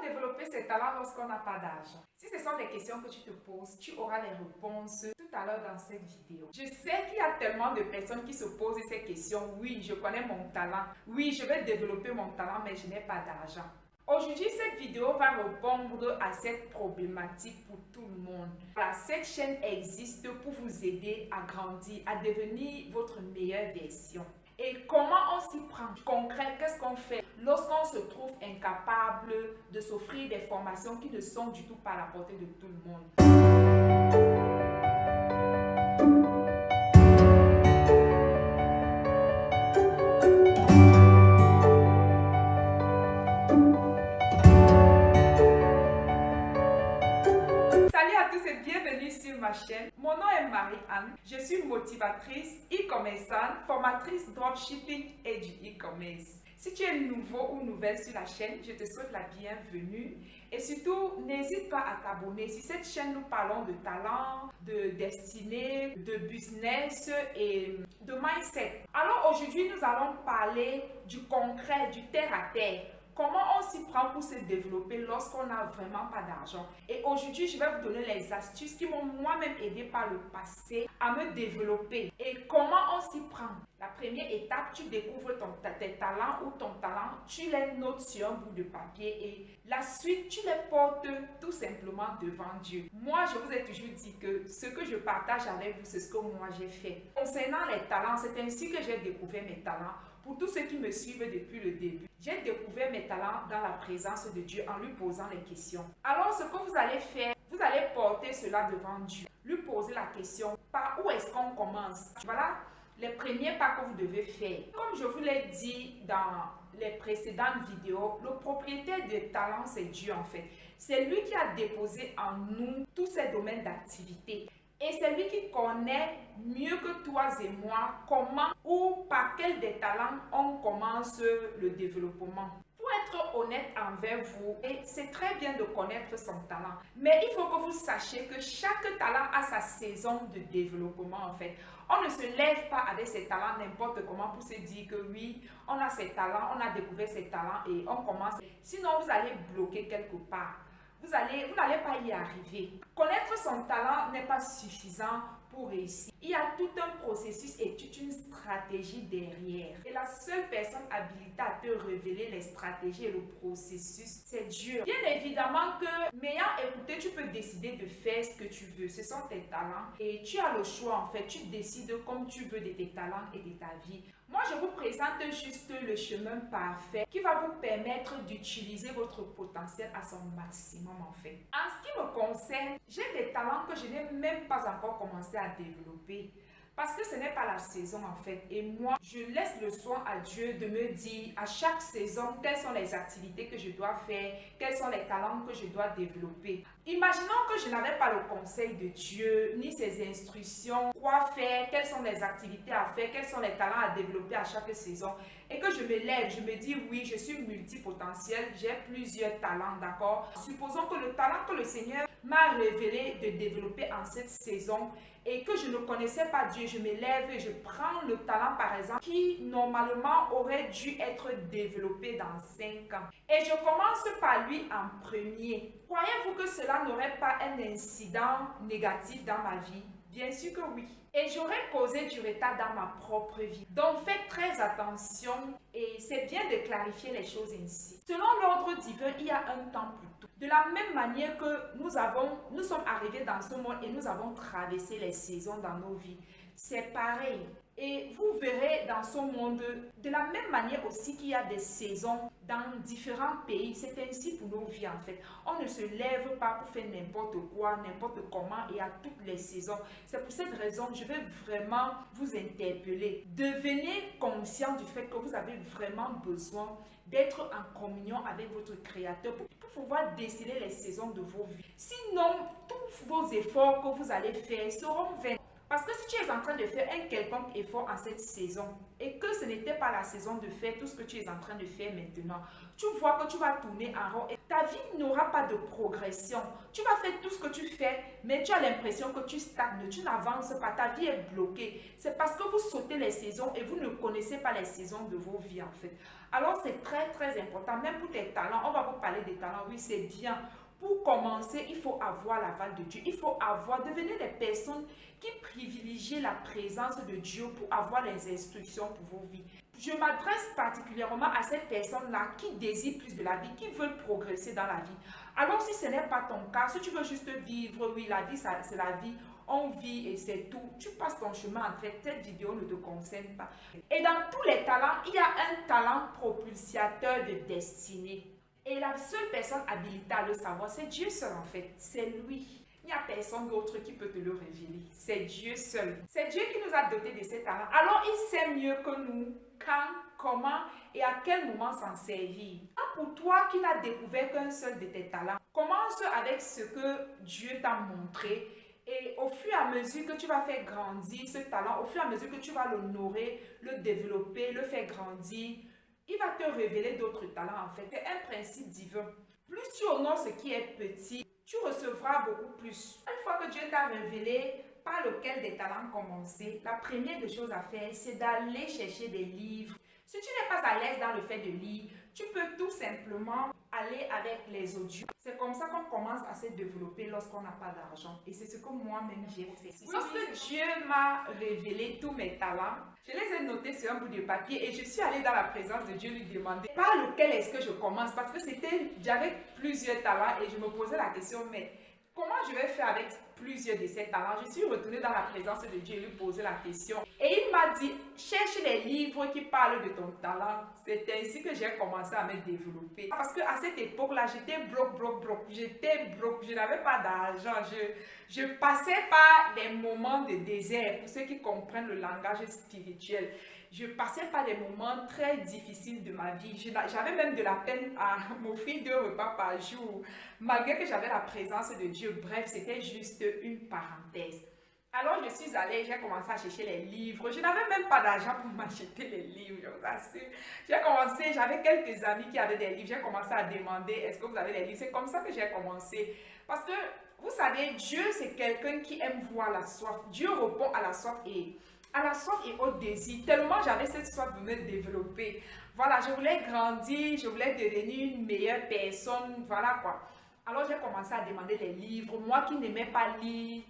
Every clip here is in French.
développer ses talents lorsqu'on n'a pas d'argent? Si ce sont des questions que tu te poses, tu auras les réponses tout à l'heure dans cette vidéo. Je sais qu'il y a tellement de personnes qui se posent ces questions. Oui, je connais mon talent. Oui, je vais développer mon talent, mais je n'ai pas d'argent. Aujourd'hui, cette vidéo va répondre à cette problématique pour tout le monde. Voilà, cette chaîne existe pour vous aider à grandir, à devenir votre meilleure version. Et comment on s'y prend? Concret, qu'est-ce qu'on fait lorsqu'on se trouve incapable de s'offrir des formations qui ne sont du tout pas à la portée de tout le monde? Salut à tous et bienvenue sur ma chaîne. Mon nom est Marie-Anne. Je suis motivatrice, e-commerçante, formatrice dropshipping et du e-commerce. Si tu es nouveau ou nouvelle sur la chaîne, je te souhaite la bienvenue. Et surtout, n'hésite pas à t'abonner. Sur cette chaîne, nous parlons de talent, de destinée, de business et de mindset. Alors aujourd'hui, nous allons parler du concret, du terre à terre. Comment on s'y prend pour se développer lorsqu'on n'a vraiment pas d'argent? Et aujourd'hui, je vais vous donner les astuces qui m'ont moi-même aidé par le passé à me développer. Et comment on s'y prend? La première étape, tu découvres tes talents ou ton talent, tu les notes sur un bout de papier et la suite, tu les portes tout simplement devant Dieu. Moi, je vous ai toujours dit que ce que je partage avec vous, c'est ce que moi j'ai fait. Concernant les talents, c'est ainsi que j'ai découvert mes talents. Pour tous ceux qui me suivent depuis le début, j'ai découvert mes talents dans la présence de Dieu en lui posant les questions. Alors, ce que vous allez faire, vous allez porter cela devant Dieu, lui poser la question, par où est-ce qu'on commence? Voilà les premiers pas que vous devez faire. Comme je vous l'ai dit dans les précédentes vidéos, le propriétaire des talents, c'est Dieu en fait. C'est lui qui a déposé en nous tous ces domaines d'activité. Et c'est lui qui connaît mieux que toi et moi comment ou par quel des talents on commence le développement. Pour être honnête envers vous, et c'est très bien de connaître son talent, mais il faut que vous sachiez que chaque talent a sa saison de développement en fait. On ne se lève pas avec ses talents n'importe comment pour se dire que oui, on a ses talents, on a découvert ses talents et on commence. Sinon, vous allez bloquer quelque part. Vous n'allez pas y arriver. Connaître son talent n'est pas suffisant pour réussir. Il y a tout un processus et toute une stratégie derrière. Et la seule personne habilitée à te révéler les stratégies et le processus, c'est Dieu. Bien évidemment que, m'ayant écouté, tu peux décider de faire ce que tu veux. Ce sont tes talents et tu as le choix en fait. Tu décides comme tu veux de tes talents et de ta vie. Moi, je vous présente juste le chemin parfait qui va vous permettre d'utiliser votre potentiel à son maximum en fait. En ce qui me concerne, j'ai des talents que je n'ai même pas encore commencé à développer. Parce que ce n'est pas la saison en fait. Et moi, je laisse le soin à Dieu de me dire à chaque saison quelles sont les activités que je dois faire, quels sont les talents que je dois développer. Imaginons que je n'avais pas le conseil de Dieu, ni ses instructions, quoi faire, quelles sont les activités à faire, quels sont les talents à développer à chaque saison. Et que je me lève, je me dis oui, je suis multipotentiel, j'ai plusieurs talents, d'accord? Supposons que le talent que le Seigneur m'a révélé de développer en cette saison et que je ne connaissais pas Dieu, je me lève et je prends le talent par exemple qui normalement aurait dû être développé dans 5 ans. Et je commence par lui en premier. Croyez-vous que cela n'aurait pas un incident négatif dans ma vie? Bien sûr que oui. Et j'aurais causé du retard dans ma propre vie. Donc faites très attention et c'est bien de clarifier les choses ainsi. Selon l'ordre divin, il y a un temps pour tout. De la même manière que nous sommes arrivés dans ce monde et nous avons traversé les saisons dans nos vies. C'est pareil. Et vous verrez dans ce monde, de la même manière aussi qu'il y a des saisons dans différents pays. C'est ainsi pour nos vies en fait. On ne se lève pas pour faire n'importe quoi, n'importe comment et à toutes les saisons. C'est pour cette raison que je vais vraiment vous interpeller. Devenez conscient du fait que vous avez vraiment besoin d'être en communion avec votre Créateur pour pouvoir déceler les saisons de vos vies. Sinon, tous vos efforts que vous allez faire seront vains. Parce que si tu es en train de faire un quelconque effort en cette saison et que ce n'était pas la saison de faire tout ce que tu es en train de faire maintenant, tu vois que tu vas tourner en rond et ta vie n'aura pas de progression. Tu vas faire tout ce que tu fais, mais tu as l'impression que tu stagnes, tu n'avances pas, ta vie est bloquée. C'est parce que vous sautez les saisons et vous ne connaissez pas les saisons de vos vies en fait. Alors c'est très très important, même pour tes talents, on va vous parler des talents, oui c'est bien. Pour commencer, il faut avoir l'aval de Dieu. Il faut devenir des personnes qui privilégient la présence de Dieu pour avoir les instructions pour vos vies. Je m'adresse particulièrement à ces personnes-là qui désirent plus de la vie, qui veulent progresser dans la vie. Alors si ce n'est pas ton cas, si tu veux juste vivre, oui, la vie, c'est la vie, on vit et c'est tout, tu passes ton chemin en fait, cette vidéo ne te concerne pas. Et dans tous les talents, il y a un talent propulsateur de destinée. Et la seule personne habilitée à le savoir, c'est Dieu seul en fait, c'est lui. Il n'y a personne d'autre qui peut te le révéler. C'est Dieu seul. C'est Dieu qui nous a dotés de ces talents. Alors il sait mieux que nous quand, comment et à quel moment s'en servir. Pour toi qui n'as découvert qu'un seul de tes talents, commence avec ce que Dieu t'a montré. Et au fur et à mesure que tu vas faire grandir ce talent, au fur et à mesure que tu vas l'honorer, le développer, le faire grandir, il va te révéler d'autres talents en fait. C'est un principe divin. Plus tu honores ce qui est petit, tu recevras beaucoup plus. Une fois que Dieu t'a révélé par lequel des talents commencer, la première des choses à faire, c'est d'aller chercher des livres. Si tu n'es pas à l'aise dans le fait de lire, tu peux tout simplement aller avec les audios. C'est comme ça qu'on commence à se développer lorsqu'on n'a pas d'argent. Et c'est ce que moi-même j'ai fait. Lorsque Dieu m'a révélé tous mes talents, je les ai notés sur un bout de papier et je suis allée dans la présence de Dieu lui demander par lequel est-ce que je commence. Parce que j'avais plusieurs talents et je me posais la question, mais comment je vais faire avec plusieurs de ces talents? Je suis retournée dans la présence de Dieu et lui poser la question. Et il m'a dit, cherche les livres qui parlent de ton talent. C'est ainsi que j'ai commencé à me développer. Parce qu'à cette époque-là, j'étais broke. J'étais broke, je n'avais pas d'argent. Je passais par des moments de désert, pour ceux qui comprennent le langage spirituel. Je passais par des moments très difficiles de ma vie. J'avais même de la peine à m'offrir 2 repas par jour, malgré que j'avais la présence de Dieu. Bref, c'était juste une parenthèse. Alors je suis allée, j'ai commencé à chercher les livres. Je n'avais même pas d'argent pour m'acheter les livres, je vous assure. J'ai commencé, j'avais quelques amis qui avaient des livres. J'ai commencé à demander, est-ce que vous avez des livres? C'est comme ça que j'ai commencé. Parce que, vous savez, Dieu, c'est quelqu'un qui aime voir la soif. Dieu répond à la soif et au désir. Tellement j'avais cette soif de me développer. Voilà, je voulais grandir, je voulais devenir une meilleure personne. Voilà quoi. Alors j'ai commencé à demander les livres. Moi qui n'aimais pas lire,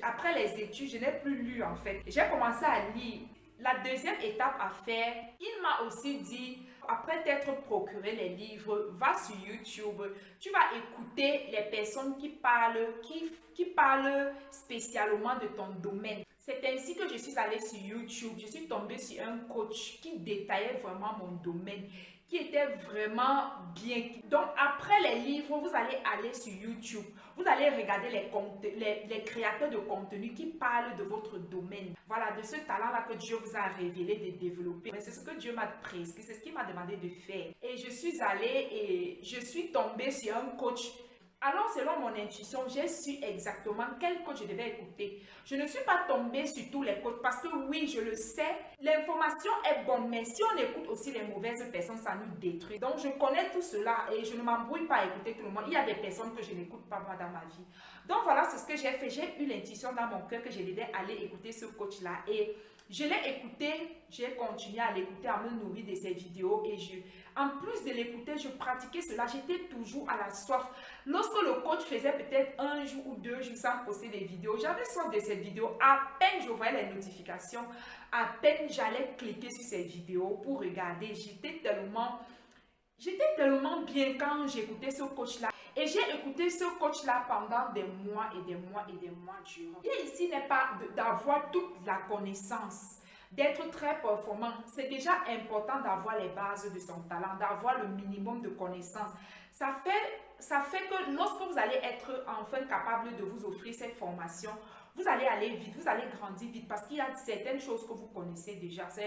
après les études, je n'ai plus lu en fait. J'ai commencé à lire. La deuxième étape à faire, il m'a aussi dit, après t'être procuré les livres, va sur YouTube, tu vas écouter les personnes qui parlent spécialement de ton domaine. C'est ainsi que je suis allée sur YouTube, je suis tombée sur un coach qui détaillait vraiment mon domaine, qui était vraiment bien. Donc après les livres, vous allez aller sur YouTube, vous allez regarder les créateurs de contenu qui parlent de votre domaine. Voilà, de ce talent-là que Dieu vous a révélé de développer. C'est ce que Dieu m'a prescrit, c'est ce qu'il m'a demandé de faire. Et je suis allée et je suis tombée sur un coach. Alors, selon mon intuition, j'ai su exactement quel coach je devais écouter. Je ne suis pas tombée sur tous les coachs parce que oui, je le sais, l'information est bonne, mais si on écoute aussi les mauvaises personnes, ça nous détruit. Donc, je connais tout cela et je ne m'embrouille pas à écouter tout le monde. Il y a des personnes que je n'écoute pas moi dans ma vie. Donc, voilà, c'est ce que j'ai fait. J'ai eu l'intuition dans mon cœur que je devais aller écouter ce coach-là et je l'ai écouté, j'ai continué à l'écouter, à me nourrir de ses vidéos et en plus de l'écouter, je pratiquais cela, j'étais toujours à la soif. Lorsque le coach faisait peut-être 1 jour ou 2 jours sans poster des vidéos, j'avais soif de cette vidéo. À peine je voyais les notifications, à peine j'allais cliquer sur ces vidéos pour regarder. J'étais tellement bien quand j'écoutais ce coach-là. Et j'ai écouté ce coach-là pendant des mois et des mois et des mois durant. Et ici n'est pas d'avoir toute la connaissance, d'être très performant. C'est déjà important d'avoir les bases de son talent, d'avoir le minimum de connaissances. Ça fait que lorsque vous allez être enfin capable de vous offrir cette formation, vous allez aller vite, vous allez grandir vite parce qu'il y a certaines choses que vous connaissez déjà. Ce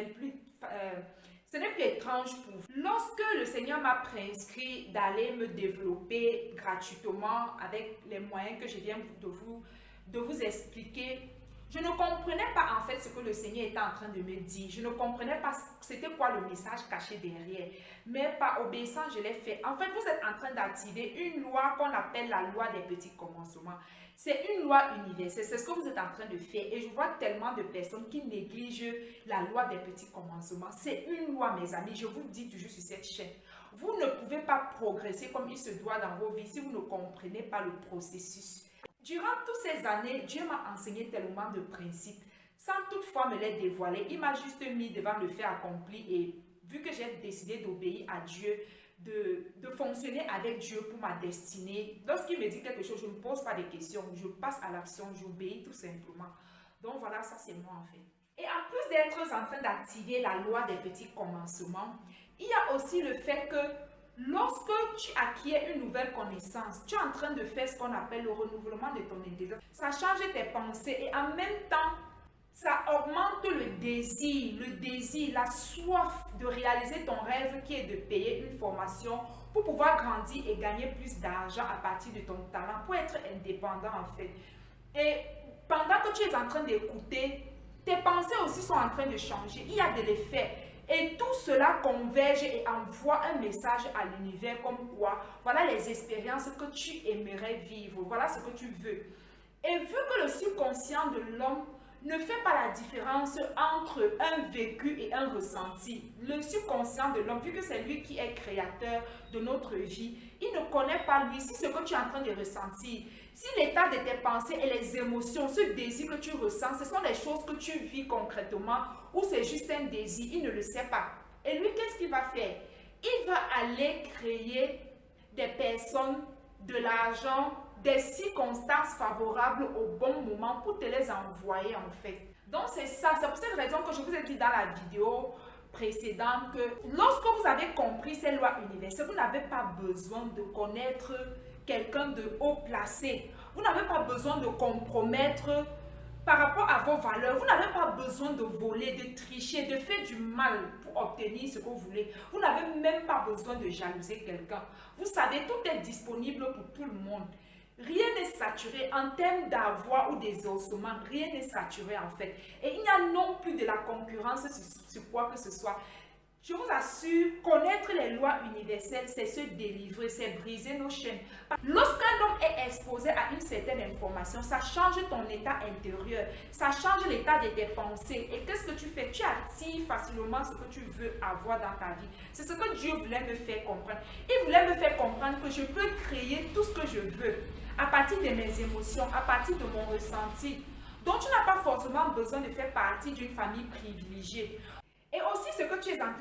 n'est plus étrange pour vous. Lorsque le Seigneur m'a prescrit d'aller me développer gratuitement avec les moyens que je viens de vous expliquer, Je ne comprenais pas en fait ce que le Seigneur était en train de me dire. Je ne comprenais pas c'était quoi le message caché derrière. Mais par obéissance, je l'ai fait. En fait, vous êtes en train d'activer une loi qu'on appelle la loi des petits commencements. C'est une loi universelle. C'est ce que vous êtes en train de faire. Et je vois tellement de personnes qui négligent la loi des petits commencements. C'est une loi, mes amis. Je vous dis toujours sur cette chaîne. Vous ne pouvez pas progresser comme il se doit dans vos vies si vous ne comprenez pas le processus. Durant toutes ces années, Dieu m'a enseigné tellement de principes, sans toutefois me les dévoiler. Il m'a juste mis devant le fait accompli et vu que j'ai décidé d'obéir à Dieu, de fonctionner avec Dieu pour ma destinée, lorsqu'il me dit quelque chose, je ne me pose pas de questions, je passe à l'action, j'obéis tout simplement. Donc voilà, ça c'est moi en fait. Et en plus d'être en train d'activer la loi des petits commencements, il y a aussi le fait que lorsque tu acquiers une nouvelle connaissance, tu es en train de faire ce qu'on appelle le renouvellement de ton intelligence. Ça change tes pensées et en même temps, ça augmente le désir, la soif de réaliser ton rêve qui est de payer une formation pour pouvoir grandir et gagner plus d'argent à partir de ton talent, pour être indépendant en fait. Et pendant que tu es en train d'écouter, tes pensées aussi sont en train de changer. Il y a de l'effet. Et tout cela converge et envoie un message à l'univers comme quoi, voilà les expériences que tu aimerais vivre, voilà ce que tu veux. Et vu que le subconscient de l'homme ne fait pas la différence entre un vécu et un ressenti, le subconscient de l'homme, vu que c'est lui qui est créateur de notre vie, il ne connaît pas lui, si ce que tu es en train de ressentir, si l'état de tes pensées et les émotions, ce désir que tu ressens, ce sont des choses que tu vis concrètement ou c'est juste un désir, il ne le sait pas. Et lui, qu'est-ce qu'il va faire? Il va aller créer des personnes, de l'argent, des circonstances favorables au bon moment pour te les envoyer en fait. Donc c'est ça, c'est pour cette raison que je vous ai dit dans la vidéo précédente que lorsque vous avez compris ces lois universelles, vous n'avez pas besoin de connaître quelqu'un de haut placé. Vous n'avez pas besoin de compromettre par rapport à vos valeurs. Vous n'avez pas besoin de voler, de tricher, de faire du mal pour obtenir ce que vous voulez. Vous n'avez même pas besoin de jalouser quelqu'un. Vous savez, tout est disponible pour tout le monde. Rien n'est saturé en termes d'avoir ou des ossements. Rien n'est saturé en fait. Et il n'y a non plus de la concurrence sur quoi que ce soit. Je vous assure, connaître les lois universelles, c'est se délivrer, c'est briser nos chaînes. Lorsqu'un homme est exposé à une certaine information, ça change ton état intérieur, ça change l'état de tes pensées. Et qu'est-ce que tu fais? Tu attires facilement ce que tu veux avoir dans ta vie. C'est ce que Dieu voulait me faire comprendre. Il voulait me faire comprendre que je peux créer tout ce que je veux à partir de mes émotions, à partir de mon ressenti. Donc tu n'as pas forcément besoin de faire partie d'une famille privilégiée. Et aussi,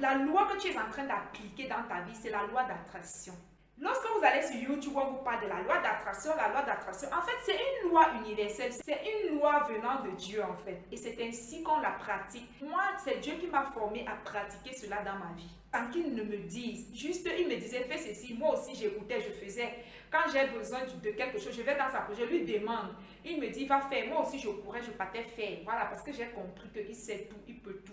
la loi que tu es en train d'appliquer dans ta vie, c'est la loi d'attraction. Lorsque vous allez sur YouTube, on vous parle de la loi d'attraction, en fait, c'est une loi universelle, c'est une loi venant de Dieu, en fait. Et c'est ainsi qu'on la pratique. Moi, c'est Dieu qui m'a formé à pratiquer cela dans ma vie. Sans qu'il ne me dise, juste, il me disait, fais ceci, moi aussi j'écoutais, je faisais. Quand j'ai besoin de quelque chose, je vais dans sa poche, je lui demande. Il me dit, va faire, moi aussi je pourrais, je partais faire. Voilà, parce que j'ai compris qu'il sait tout, il peut tout.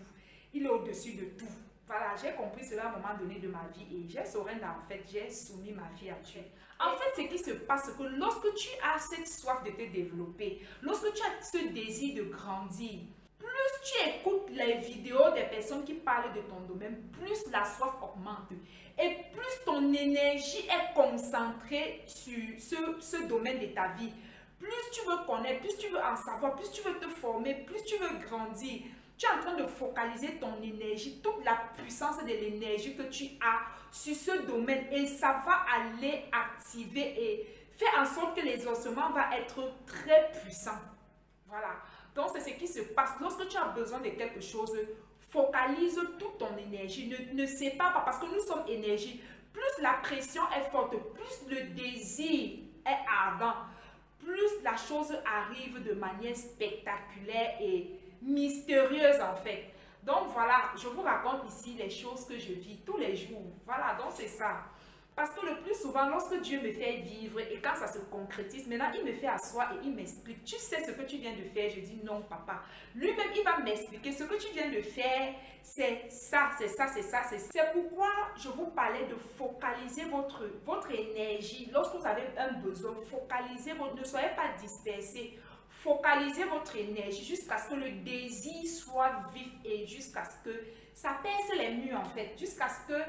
Il est au-dessus de tout. Voilà, j'ai compris cela à un moment donné de ma vie et j'ai surrender en fait, j'ai soumis ma vie à Dieu. En fait, ce qui se passe, c'est que lorsque tu as cette soif de te développer, lorsque tu as ce désir de grandir, plus tu écoutes les vidéos des personnes qui parlent de ton domaine, plus la soif augmente. Et plus ton énergie est concentrée sur ce domaine de ta vie. Plus tu veux connaître, plus tu veux en savoir, plus tu veux te former, plus tu veux grandir. Tu es en train de focaliser ton énergie, toute la puissance de l'énergie que tu as sur ce domaine et ça va aller activer et faire en sorte que les ossements vont être très puissants. Voilà. Donc, c'est ce qui se passe. Lorsque tu as besoin de quelque chose, focalise toute ton énergie. Ne sépare pas parce que nous sommes énergie. Plus la pression est forte, plus le désir est ardent, plus la chose arrive de manière spectaculaire et mystérieuse en fait. Donc voilà, je vous raconte ici les choses que je vis tous les jours. Voilà, donc c'est ça. Parce que le plus souvent, lorsque Dieu me fait vivre et quand ça se concrétise, maintenant il me fait asseoir et il m'explique. Tu sais ce que tu viens de faire? Je dis non, papa. Lui-même, il va m'expliquer ce que tu viens de faire. C'est ça, c'est ça, c'est ça, c'est ça. C'est pourquoi je vous parlais de focaliser votre énergie. Lorsque vous avez un besoin, focalisez, ne soyez pas dispersés. focalisez votre énergie jusqu'à ce que le désir soit vif et jusqu'à ce que ça perce les murs en fait, jusqu'à ce que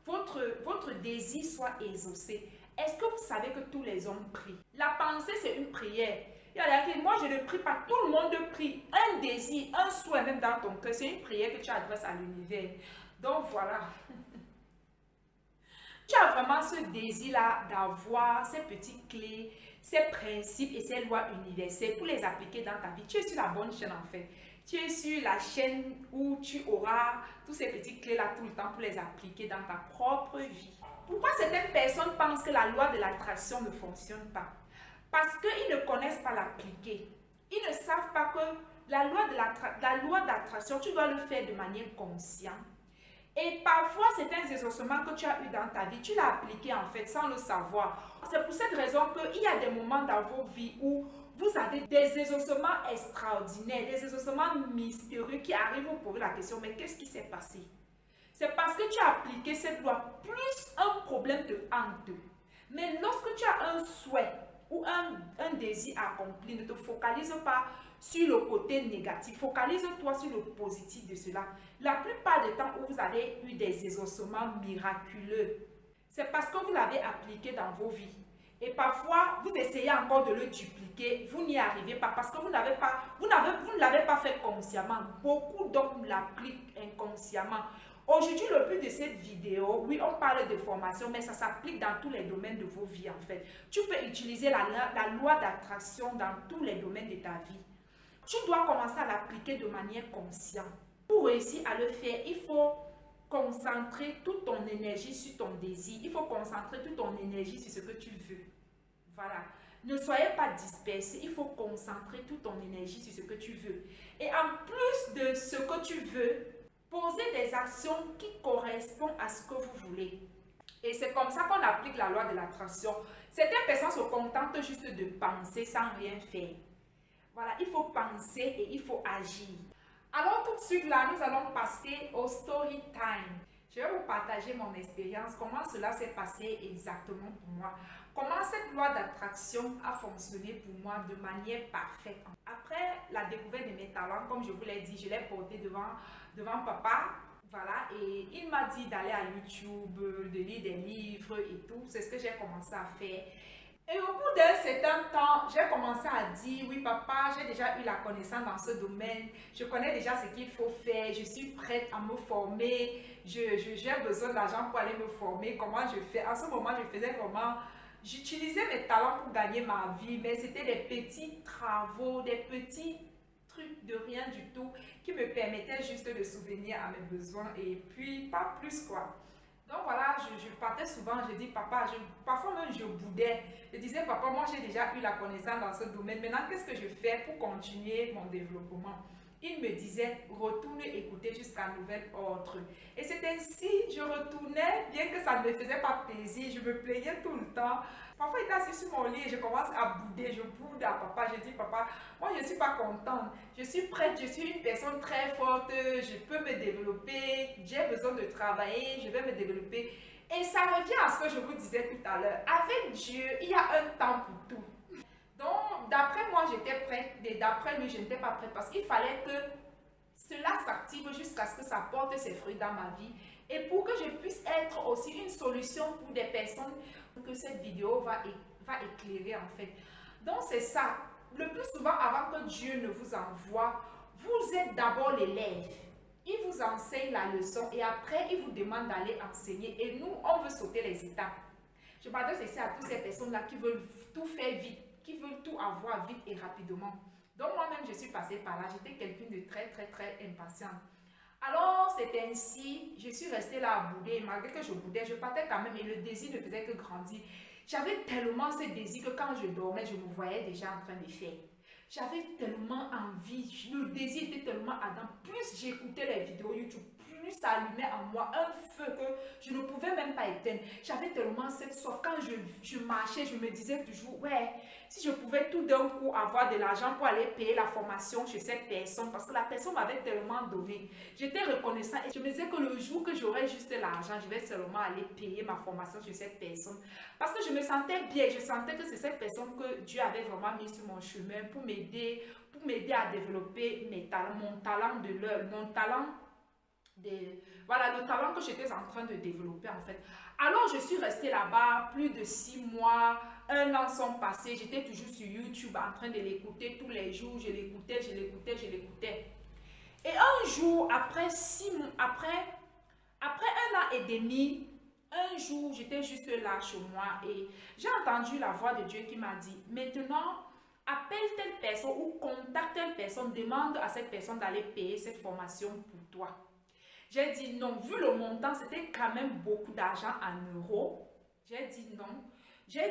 votre désir soit exaucé. Est-ce que vous savez que tous les hommes prient? La pensée, c'est une prière. Il y a qui moi je ne prie pas, tout le monde prie. Un désir, un souhait même dans ton cœur, c'est une prière que tu adresses à l'univers. Donc voilà. Tu as vraiment ce désir-là d'avoir ces petites clés, ces principes et ces lois universelles pour les appliquer dans ta vie. Tu es sur la bonne chaîne en fait. Tu es sur la chaîne où tu auras tous ces petites clés-là tout le temps pour les appliquer dans ta propre vie. Pourquoi certaines personnes pensent que la loi de l'attraction ne fonctionne pas? Parce qu'ils ne connaissent pas l'appliquer. Ils ne savent pas que la loi d'attraction, tu dois le faire de manière consciente. Et parfois, certains exaucements que tu as eu dans ta vie, tu l'as appliqué en fait sans le savoir. C'est pour cette raison qu'il y a des moments dans vos vies où vous avez des exaucements extraordinaires, des exaucements mystérieux qui arrivent, vous posez la question, mais qu'est-ce qui s'est passé? C'est parce que tu as appliqué cette loi, plus un problème te hante. Mais lorsque tu as un souhait ou un désir accompli, ne te focalise pas sur le côté négatif, focalise-toi sur le positif de cela. La plupart des temps où vous avez eu des exaucements miraculeux, c'est parce que vous l'avez appliqué dans vos vies. Et parfois, vous essayez encore de le dupliquer, vous n'y arrivez pas parce que vous ne l'avez pas fait consciemment. Beaucoup d'hommes l'appliquent inconsciemment. Aujourd'hui, le but de cette vidéo, oui, on parle de formation, mais ça s'applique dans tous les domaines de vos vies en fait. Tu peux utiliser la loi d'attraction dans tous les domaines de ta vie. Tu dois commencer à l'appliquer de manière consciente. Pour réussir à le faire, il faut concentrer toute ton énergie sur ton désir. Il faut concentrer toute ton énergie sur ce que tu veux. Voilà. Ne soyez pas dispersés. Il faut concentrer toute ton énergie sur ce que tu veux. Et en plus de ce que tu veux, posez des actions qui correspondent à ce que vous voulez. Et c'est comme ça qu'on applique la loi de l'attraction. Certaines personnes se contentent juste de penser sans rien faire. Voilà, il faut penser et il faut agir. Alors tout de suite là, nous allons passer au story time. Je vais vous partager mon expérience, comment cela s'est passé exactement pour moi. Comment cette loi d'attraction a fonctionné pour moi de manière parfaite. Après la découverte de mes talents, comme je vous l'ai dit, je l'ai porté devant papa. Voilà, et il m'a dit d'aller à YouTube, de lire des livres et tout. C'est ce que j'ai commencé à faire. Et au bout d'un certain temps, j'ai commencé à dire, oui papa, j'ai déjà eu la connaissance dans ce domaine, je connais déjà ce qu'il faut faire, je suis prête à me former, j'ai besoin d'argent pour aller me former, comment je fais. En ce moment, j'utilisais mes talents pour gagner ma vie, mais c'était des petits travaux, des petits trucs de rien du tout qui me permettaient juste de subvenir à mes besoins et puis pas plus quoi. Donc voilà, je partais souvent, je dis papa, parfois même je boudais. Je disais papa, moi j'ai déjà eu la connaissance dans ce domaine, maintenant qu'est-ce que je fais pour continuer mon développement? Il me disait retourne écouter jusqu'à nouvel ordre. Et c'est ainsi, je retournais, bien que ça ne me faisait pas plaisir, je me plaignais tout le temps. Parfois, il était assis sur mon lit et je commence à bouder, je boude à papa, je dis papa, moi je ne suis pas contente, je suis prête, je suis une personne très forte, je peux me développer, j'ai besoin de travailler, je vais me développer. Et ça revient à ce que je vous disais tout à l'heure, avec Dieu, il y a un temps pour tout. Donc, d'après moi, j'étais prête, et d'après lui, je n'étais pas prête parce qu'il fallait que cela s'active jusqu'à ce que ça porte ses fruits dans ma vie et pour que je puisse être aussi une solution pour des personnes que cette vidéo va éclairer en fait. Donc, c'est ça. Le plus souvent, avant que Dieu ne vous envoie, vous êtes d'abord l'élève. Il vous enseigne la leçon et après, il vous demande d'aller enseigner. Et nous, on veut sauter les étapes. Je m'adresse ici à toutes ces personnes-là qui veulent tout faire vite, qui veulent tout avoir vite et rapidement. Donc moi-même, je suis passée par là. J'étais quelqu'un de très, très, très impatiente. Alors, c'était ainsi, je suis restée là à bouder. Malgré que je boudais, je partais quand même et le désir ne faisait que grandir. J'avais tellement ce désir que quand je dormais, je me voyais déjà en train de faire. J'avais tellement envie, le désir était tellement ardent. Plus j'écoutais les vidéos YouTube, venu s'allumer en moi un feu que je ne pouvais même pas éteindre. J'avais tellement cette soif. Quand je marchais, je me disais toujours, ouais, si je pouvais tout d'un coup avoir de l'argent pour aller payer la formation chez cette personne, parce que la personne m'avait tellement donné. J'étais reconnaissant et je me disais que le jour que j'aurais juste l'argent, je vais seulement aller payer ma formation chez cette personne. Parce que je me sentais bien, je sentais que c'est cette personne que Dieu avait vraiment mis sur mon chemin pour m'aider à développer mon talent de l'œuvre, mon talent voilà, le talent que j'étais en train de développer en fait. Alors je suis restée là-bas plus de 6 mois, 1 an sont passés, j'étais toujours sur YouTube en train de l'écouter tous les jours, je l'écoutais. Et un jour, après 1 an et demi, un jour, j'étais juste là chez moi et j'ai entendu la voix de Dieu qui m'a dit, maintenant, appelle telle personne ou contacte telle personne, demande à cette personne d'aller payer cette formation pour toi. J'ai dit non, vu le montant, c'était quand même beaucoup d'argent en euros. J'ai dit non. J'ai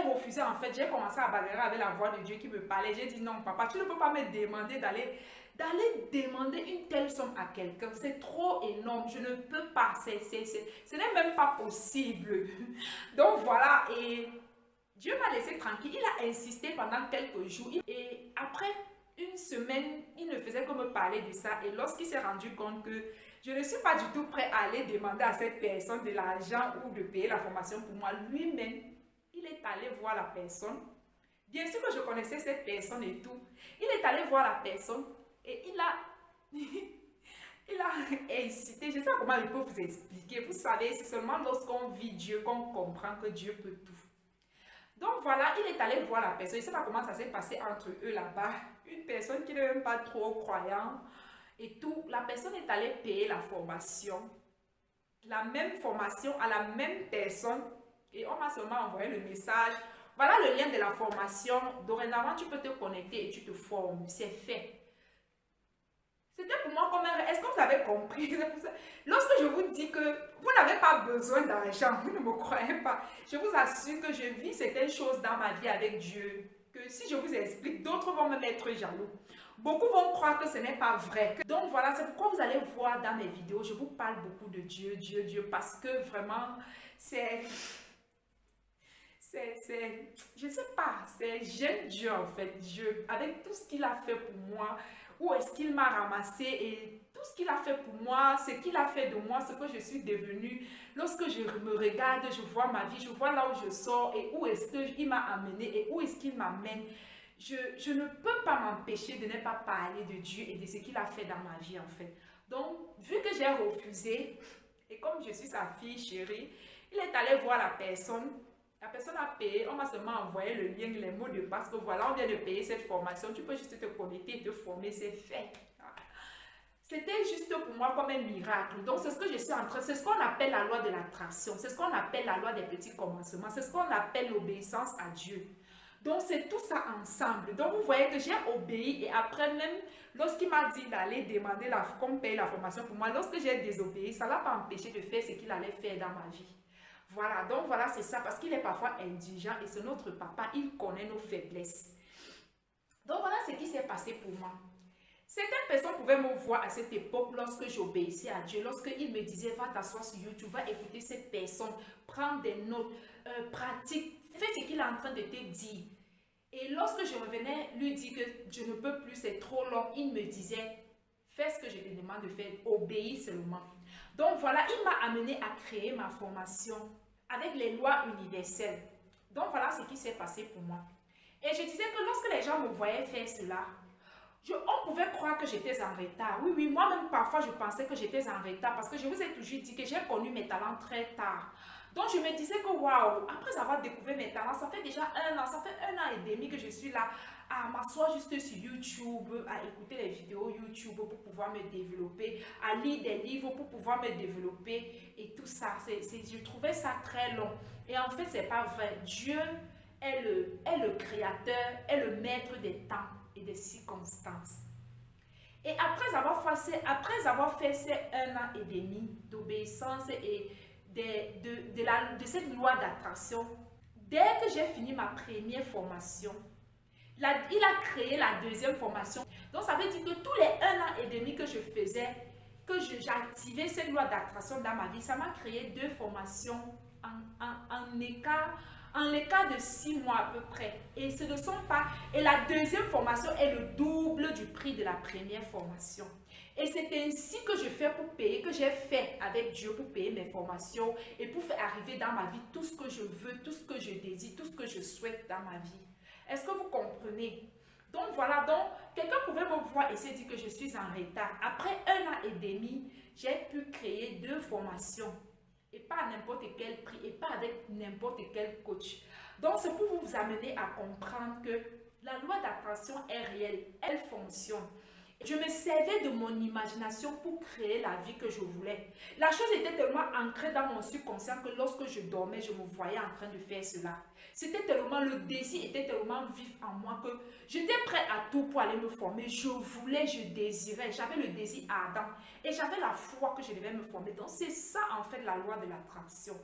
refusé en fait, j'ai commencé à bagarrer avec la voix de Dieu qui me parlait. J'ai dit non, papa, tu ne peux pas me demander d'aller demander une telle somme à quelqu'un. C'est trop énorme, je ne peux pas, ce n'est même pas possible. Donc voilà, et Dieu m'a laissé tranquille. Il a insisté pendant quelques jours. Et après 1 semaine, il ne faisait que me parler de ça. Et lorsqu'il s'est rendu compte que je ne suis pas du tout prêt à aller demander à cette personne de l'argent ou de payer la formation pour moi, lui-même, il est allé voir la personne. Bien sûr que je connaissais cette personne et tout. Il est allé voir la personne et il a incité. Je sais pas comment je peux vous expliquer. Vous savez, c'est seulement lorsqu'on vit Dieu qu'on comprend que Dieu peut tout. Donc voilà, il est allé voir la personne. Je ne sais pas comment ça s'est passé entre eux là-bas. Une personne qui n'est même pas trop croyante et tout. La personne est allée payer la formation. La même formation à la même personne. Et on m'a seulement envoyé le message. Voilà le lien de la formation. Dorénavant, tu peux te connecter et tu te formes. C'est fait. C'était pour moi comme un... Est-ce que vous avez compris? Lorsque je vous dis que vous n'avez pas besoin d'argent, vous ne me croyez pas. Je vous assure que je vis certaines choses dans ma vie avec Dieu. Que si je vous explique, d'autres vont me mettre jaloux. Beaucoup vont croire que ce n'est pas vrai. Donc voilà, c'est pourquoi vous allez voir dans mes vidéos, je vous parle beaucoup de Dieu, Dieu, parce que vraiment, je sais pas, j'aime Dieu en fait, Dieu, avec tout ce qu'il a fait pour moi, où est-ce qu'il m'a ramassé et tout ce qu'il a fait pour moi, ce qu'il a fait de moi, ce que je suis devenue. Lorsque je me regarde, je vois ma vie, je vois là où je sors et où est-ce qu'il m'a amené et où est-ce qu'il m'amène. Je ne peux pas m'empêcher de ne pas parler de Dieu et de ce qu'il a fait dans ma vie en fait. Donc, vu que j'ai refusé, et comme je suis sa fille chérie, il est allé voir la personne. La personne a payé, on m'a seulement envoyé le lien, les mots de passe, que voilà, on vient de payer cette formation, tu peux juste te connecter et te former, c'est fait. C'était juste pour moi comme un miracle. Donc, c'est ce que je suis en train, c'est ce qu'on appelle la loi de l'attraction, c'est ce qu'on appelle la loi des petits commencements, c'est ce qu'on appelle l'obéissance à Dieu. Donc, c'est tout ça ensemble. Donc, vous voyez que j'ai obéi et après même, lorsqu'il m'a dit d'aller demander qu'on paye la formation pour moi, lorsque j'ai désobéi, ça ne l'a pas empêché de faire ce qu'il allait faire dans ma vie. Voilà, donc voilà, c'est ça, parce qu'il est parfois indigent et c'est notre papa, il connaît nos faiblesses. Donc voilà ce qui s'est passé pour moi. Certaines personnes pouvaient me voir à cette époque lorsque j'obéissais à Dieu, lorsqu'il me disait va t'asseoir sur YouTube, va écouter cette personne, prends des notes, pratique, fais ce qu'il est en train de te dire. Et lorsque je revenais lui dire que je ne peux plus, c'est trop long, il me disait fais ce que je te demande de faire, obéis seulement. Donc voilà, il m'a amené à créer ma formation avec les lois universelles. Donc voilà ce qui s'est passé pour moi. Et je disais que lorsque les gens me voyaient faire cela, on pouvait croire que j'étais en retard. Oui, moi-même parfois je pensais que j'étais en retard parce que je vous ai toujours dit que j'ai connu mes talents très tard. Donc je me disais que waouh, après avoir découvert mes talents, ça fait déjà 1 an, ça fait 1 an et demi que je suis là à m'asseoir juste sur YouTube, à écouter les vidéos YouTube pour pouvoir me développer, à lire des livres pour pouvoir me développer et tout ça. Je trouvais ça très long. Et en fait, c'est pas vrai. Dieu est le créateur, est le maître des temps et des circonstances. Et après avoir fait ces 1 an et demi d'obéissance et de cette loi d'attraction, dès que j'ai fini ma première formation, il a créé la deuxième formation. Donc ça veut dire que tous les 1 an et demi que je faisais, que j'activais cette loi d'attraction dans ma vie, ça m'a créé 2 formations en l'écart de 6 mois à peu près. Et ce ne sont pas... Et la deuxième formation est le double du prix de la première formation. Et c'est ainsi que je fais pour payer, que j'ai fait avec Dieu pour payer mes formations et pour faire arriver dans ma vie tout ce que je veux, tout ce que je désire, tout ce que je souhaite dans ma vie. Est-ce que vous comprenez? Donc voilà, donc quelqu'un pouvait me voir et se dire que je suis en retard. Après 1 an et demi, j'ai pu créer 2 formations. Et pas à n'importe quel prix, et pas avec n'importe quel coach. Donc c'est pour vous amener à comprendre que la loi d'attraction est réelle, elle fonctionne. Je me servais de mon imagination pour créer la vie que je voulais. La chose était tellement ancrée dans mon subconscient que lorsque je dormais, je me voyais en train de faire cela. C'était tellement, le désir était tellement vif en moi que j'étais prêt à tout pour aller me former. Je voulais, je désirais, j'avais le désir ardent et j'avais la foi que je devais me former. Donc c'est ça en fait la loi de l'attraction.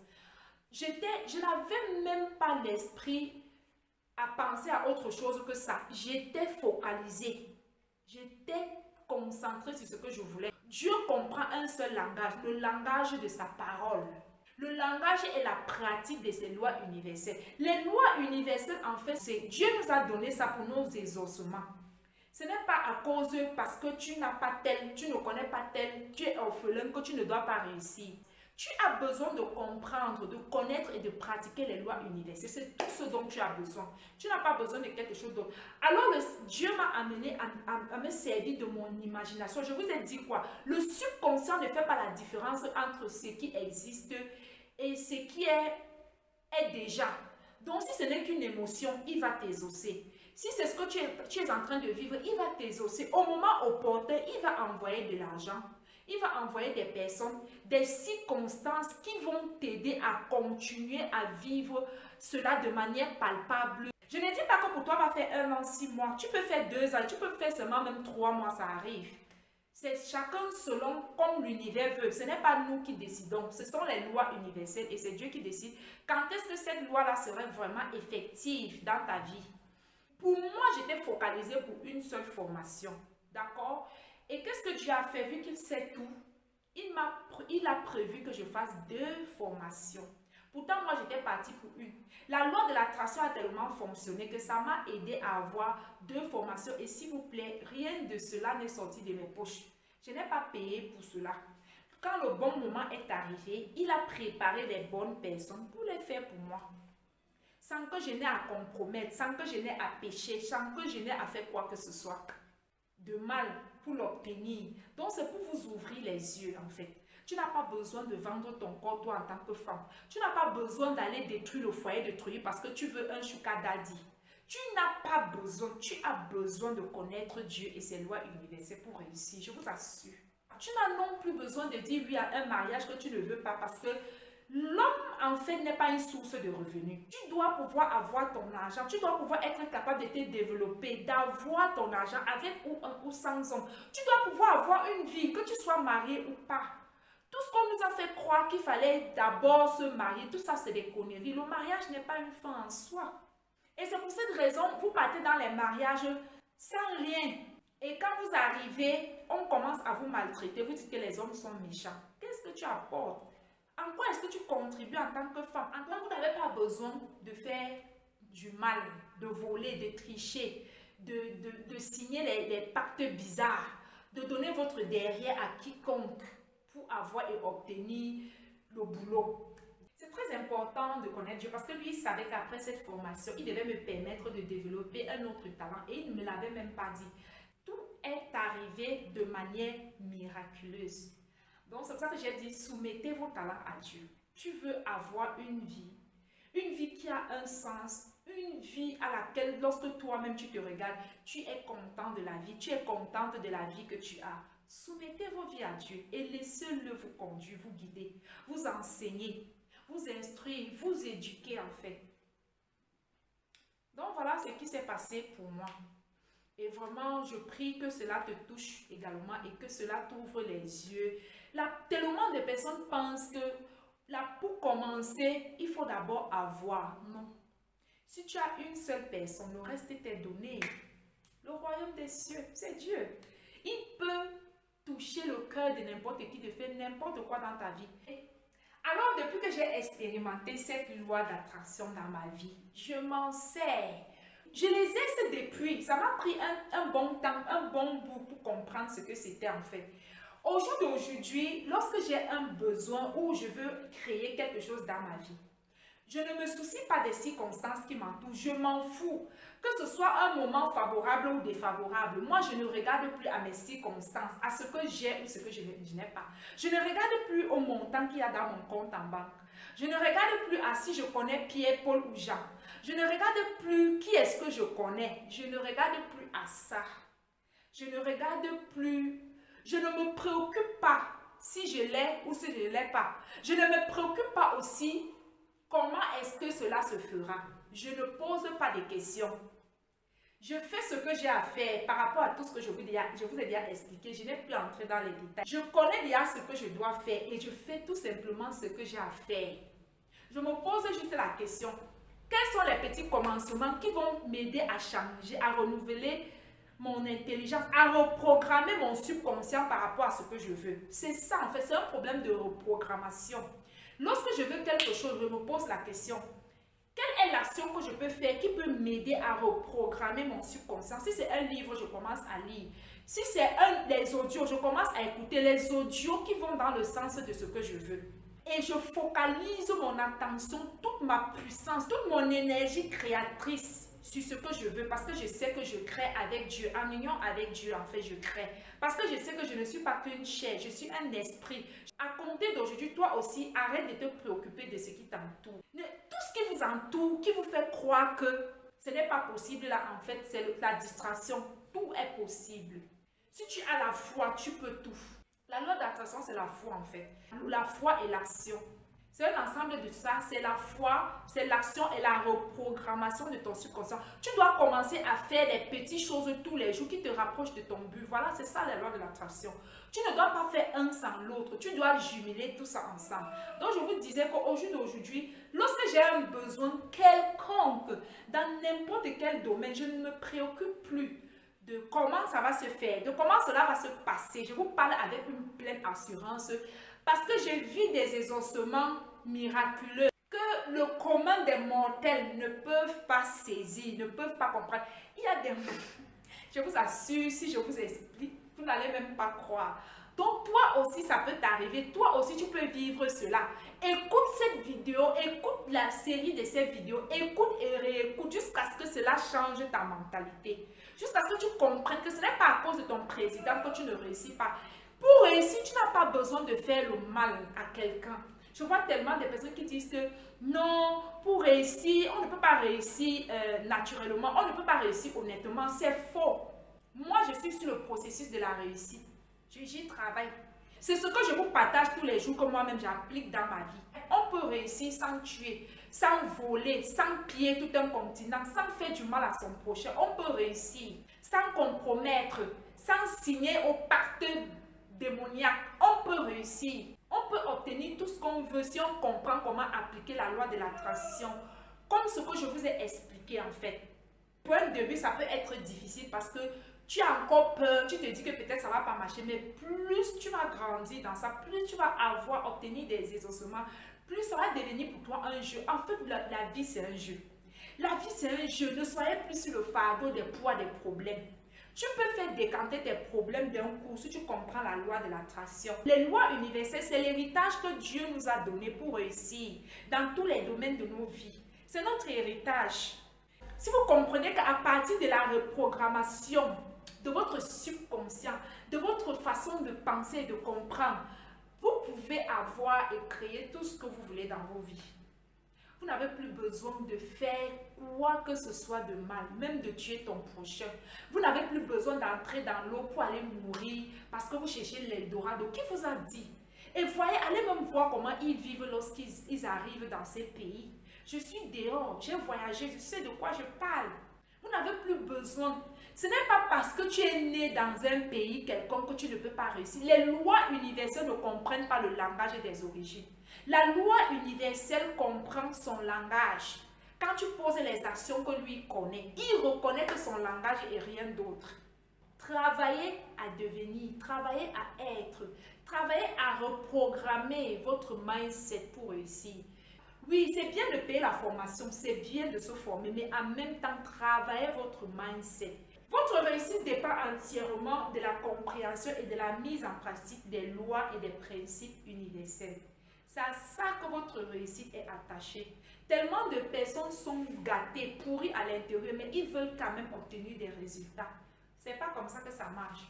Je n'avais même pas l'esprit à penser à autre chose que ça. J'étais focalisée. J'étais concentrée sur ce que je voulais. Dieu comprend un seul langage, le langage de sa parole. Le langage est la pratique de ses lois universelles. Les lois universelles, en fait, c'est Dieu nous a donné ça pour nos exaucements. Ce n'est pas à cause parce que tu n'as pas tel, tu ne connais pas tel, tu es orphelin que tu ne dois pas réussir. Tu as besoin de comprendre, de connaître et de pratiquer les lois universelles. C'est tout ce dont tu as besoin. Tu n'as pas besoin de quelque chose d'autre. Alors Dieu m'a amené à me servir de mon imagination. Je vous ai dit quoi? Le subconscient ne fait pas la différence entre ce qui existe et ce qui est déjà. Donc si ce n'est qu'une émotion, il va t'exaucer. Si c'est ce que tu es en train de vivre, il va t'exaucer. Au moment opportun, il va envoyer de l'argent. Il va envoyer des personnes, des circonstances qui vont t'aider à continuer à vivre cela de manière palpable. Je ne dis pas que pour toi, va faire 1 an, 6 mois. Tu peux faire 2 ans, tu peux faire seulement même 3 mois, ça arrive. C'est chacun selon comme l'univers veut. Ce n'est pas nous qui décidons. Ce sont les lois universelles et c'est Dieu qui décide quand est-ce que cette loi-là serait vraiment effective dans ta vie. Pour moi, j'étais focalisée pour une seule formation. D'accord? Et qu'est-ce que Dieu a fait? Vu qu'il sait tout, il a prévu que je fasse 2 formations. Pourtant, moi, j'étais partie pour une. La loi de l'attraction a tellement fonctionné que ça m'a aidé à avoir 2 formations. Et s'il vous plaît, rien de cela n'est sorti de mes poches. Je n'ai pas payé pour cela. Quand le bon moment est arrivé, il a préparé les bonnes personnes pour les faire pour moi. Sans que je n'ai à compromettre, sans que je n'ai à pécher, sans que je n'ai à faire quoi que ce soit de mal pour l'obtenir. Donc c'est pour vous ouvrir les yeux en fait. Tu n'as pas besoin de vendre ton corps toi en tant que femme. Tu n'as pas besoin d'aller détruire le foyer de Troyes parce que tu veux un sugar daddy. Tu n'as pas besoin, tu as besoin de connaître Dieu et ses lois universelles pour réussir, je vous assure. Tu n'as non plus besoin de dire oui à un mariage que tu ne veux pas parce que l'homme, en fait, n'est pas une source de revenus. Tu dois pouvoir avoir ton argent. Tu dois pouvoir être capable de te développer, d'avoir ton argent avec ou sans homme. Tu dois pouvoir avoir une vie, que tu sois marié ou pas. Tout ce qu'on nous a fait croire qu'il fallait d'abord se marier, tout ça, c'est des conneries. Le mariage n'est pas une fin en soi. Et c'est pour cette raison, vous partez dans les mariages sans rien. Et quand vous arrivez, on commence à vous maltraiter. Vous dites que les hommes sont méchants. Qu'est-ce que tu apportes? En quoi est-ce que tu contribues en tant que femme? En quoi vous n'avez pas besoin de faire du mal, de voler, de tricher, de signer les pactes bizarres, de donner votre derrière à quiconque pour avoir et obtenir le boulot. C'est très important de connaître Dieu parce que lui, il savait qu'après cette formation, il devait me permettre de développer un autre talent et il ne me l'avait même pas dit. Tout est arrivé de manière miraculeuse. Donc, c'est pour ça que j'ai dit, soumettez vos talents à Dieu. Tu veux avoir une vie qui a un sens, une vie à laquelle, lorsque toi-même tu te regardes, tu es content de la vie, tu es contente de la vie que tu as. Soumettez vos vies à Dieu et laissez-le vous conduire, vous guider, vous enseigner, vous instruire, vous éduquer en fait. Donc, voilà ce qui s'est passé pour moi. Et vraiment, je prie que cela te touche également et que cela t'ouvre les yeux. Tellement de personnes pensent que pour commencer, il faut d'abord avoir. Non. Si tu as une seule personne, le reste t'est donné. Le royaume des cieux, c'est Dieu. Il peut toucher le cœur de n'importe qui, de faire n'importe quoi dans ta vie. Alors, depuis que j'ai expérimenté cette loi d'attraction dans ma vie, je m'en sers. Je l'exerce depuis. Ça m'a pris un bon temps, un bon bout pour comprendre ce que c'était en fait. Au jour d'aujourd'hui, lorsque j'ai un besoin ou je veux créer quelque chose dans ma vie, je ne me soucie pas des circonstances qui m'entourent. Je m'en fous. Que ce soit un moment favorable ou défavorable, moi, je ne regarde plus à mes circonstances, à ce que j'ai ou ce que je n'ai pas. Je ne regarde plus au montant qu'il y a dans mon compte en banque. Je ne regarde plus à si je connais Pierre, Paul ou Jean. Je ne regarde plus qui est-ce que je connais. Je ne regarde plus à ça. Je ne regarde plus. Je ne me préoccupe pas si je l'ai ou si je ne l'ai pas. Je ne me préoccupe pas aussi comment est-ce que cela se fera. Je ne pose pas de questions. Je fais ce que j'ai à faire par rapport à tout ce que je vous ai déjà expliqué. Je n'ai plus entré dans les détails. Je connais déjà ce que je dois faire et je fais tout simplement ce que j'ai à faire. Je me pose juste la question. Quels sont les petits commencements qui vont m'aider à changer, à renouveler mon intelligence, à reprogrammer mon subconscient par rapport à ce que je veux? C'est ça en fait, c'est un problème de reprogrammation. Lorsque je veux quelque chose, je me pose la question. Quelle est l'action que je peux faire qui peut m'aider à reprogrammer mon subconscient? Si c'est un livre, je commence à lire. Si c'est des audios, je commence à écouter les audios qui vont dans le sens de ce que je veux. Et je focalise mon attention, toute ma puissance, toute mon énergie créatrice sur ce que je veux. Parce que je sais que je crée avec Dieu. En union avec Dieu, en fait, je crée. Parce que je sais que je ne suis pas qu'une chair, je suis un esprit. À compter d'aujourd'hui, toi aussi, arrête de te préoccuper de ce qui t'entoure. Tout ce qui vous entoure, qui vous fait croire que ce n'est pas possible, là, en fait, c'est la distraction. Tout est possible. Si tu as la foi, tu peux tout. La loi d'attraction, c'est la foi, en fait. La foi et l'action. C'est un ensemble de ça, c'est la foi, c'est l'action et la reprogrammation de ton subconscient. Tu dois commencer à faire des petites choses tous les jours qui te rapprochent de ton but. Voilà, c'est ça la loi de l'attraction. Tu ne dois pas faire un sans l'autre, tu dois jumeler tout ça ensemble. Donc je vous disais qu'au jour d'aujourd'hui, lorsque j'ai un besoin quelconque dans n'importe quel domaine, je ne me préoccupe plus de comment ça va se faire, de comment cela va se passer. Je vous parle avec une pleine assurance. Parce que je vis des exaucements miraculeux que le commun des mortels ne peuvent pas saisir, ne peuvent pas comprendre. Il y a des... Je vous assure, si je vous explique, vous n'allez même pas croire. Donc toi aussi, ça peut t'arriver. Toi aussi, tu peux vivre cela. Écoute cette vidéo, écoute la série de ces vidéos, écoute et réécoute jusqu'à ce que cela change ta mentalité. Jusqu'à ce que tu comprennes que ce n'est pas à cause de ton président que tu ne réussis pas. Pour réussir, tu n'as pas besoin de faire le mal à quelqu'un. Je vois tellement de personnes qui disent que non, pour réussir, on ne peut pas réussir naturellement, on ne peut pas réussir honnêtement. C'est faux. Moi, je suis sur le processus de la réussite. J'y travaille. C'est ce que je vous partage tous les jours que moi-même j'applique dans ma vie. On peut réussir sans tuer, sans voler, sans piller tout un continent, sans faire du mal à son prochain. On peut réussir sans compromettre, sans signer au pacte démoniaque. On peut réussir. On peut obtenir tout ce qu'on veut si on comprend comment appliquer la loi de l'attraction. Comme ce que je vous ai expliqué en fait. Pour un début, ça peut être difficile parce que tu as encore peur, tu te dis que peut-être ça ne va pas marcher, mais plus tu vas grandir dans ça, plus tu vas obtenir des exaucements, plus ça va devenir pour toi un jeu. En fait, la vie, c'est un jeu. La vie, c'est un jeu. Ne soyez plus sur le fardeau des poids des problèmes. Tu peux faire décanter tes problèmes d'un coup si tu comprends la loi de l'attraction. Les lois universelles, c'est l'héritage que Dieu nous a donné pour réussir dans tous les domaines de nos vies. C'est notre héritage. Si vous comprenez qu'à partir de la reprogrammation de votre subconscient, de votre façon de penser et de comprendre, vous pouvez avoir et créer tout ce que vous voulez dans vos vies. Vous n'avez plus besoin de faire quoi que ce soit de mal, même de tuer ton prochain. Vous n'avez plus besoin d'entrer dans l'eau pour aller mourir parce que vous cherchez l'Eldorado. Qui vous a dit? Et voyez, allez même voir comment ils vivent lorsqu'ils arrivent dans ces pays. Je suis dehors, j'ai voyagé, je sais de quoi je parle. Vous n'avez plus besoin. Ce n'est pas parce que tu es né dans un pays quelconque que tu ne peux pas réussir. Les lois universelles ne comprennent pas le langage des origines. La loi universelle comprend son langage. Quand tu poses les actions que lui connaît, il reconnaît que son langage est rien d'autre. Travaillez à devenir, travaillez à être, travaillez à reprogrammer votre mindset pour réussir. Oui, c'est bien de payer la formation, c'est bien de se former, mais en même temps, travaillez votre mindset. Votre réussite dépend entièrement de la compréhension et de la mise en pratique des lois et des principes universels. C'est à ça que votre réussite est attachée. Tellement de personnes sont gâtées, pourries à l'intérieur, mais ils veulent quand même obtenir des résultats. C'est pas comme ça que ça marche.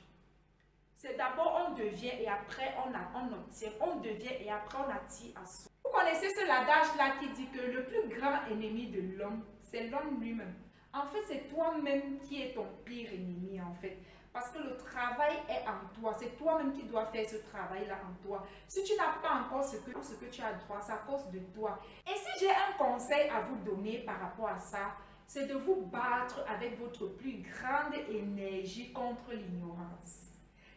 C'est d'abord on devient et après on obtient. On devient et après on attire à soi. Vous connaissez ce adage-là qui dit que le plus grand ennemi de l'homme, c'est l'homme lui-même. En fait, c'est toi-même qui es ton pire ennemi en fait. Parce que le travail est en toi. C'est toi-même qui dois faire ce travail-là en toi. Si tu n'as pas encore ce que tu as droit, c'est à cause de toi. Et si j'ai un conseil à vous donner par rapport à ça, c'est de vous battre avec votre plus grande énergie contre l'ignorance.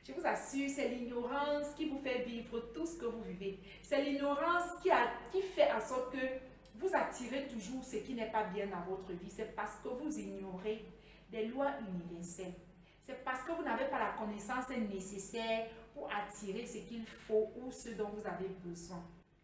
Je vous assure, c'est l'ignorance qui vous fait vivre tout ce que vous vivez. C'est l'ignorance qui fait en sorte que vous attirez toujours ce qui n'est pas bien dans votre vie. C'est parce que vous ignorez des lois universelles. C'est parce que vous n'avez pas la connaissance nécessaire pour attirer ce qu'il faut ou ce dont vous avez besoin.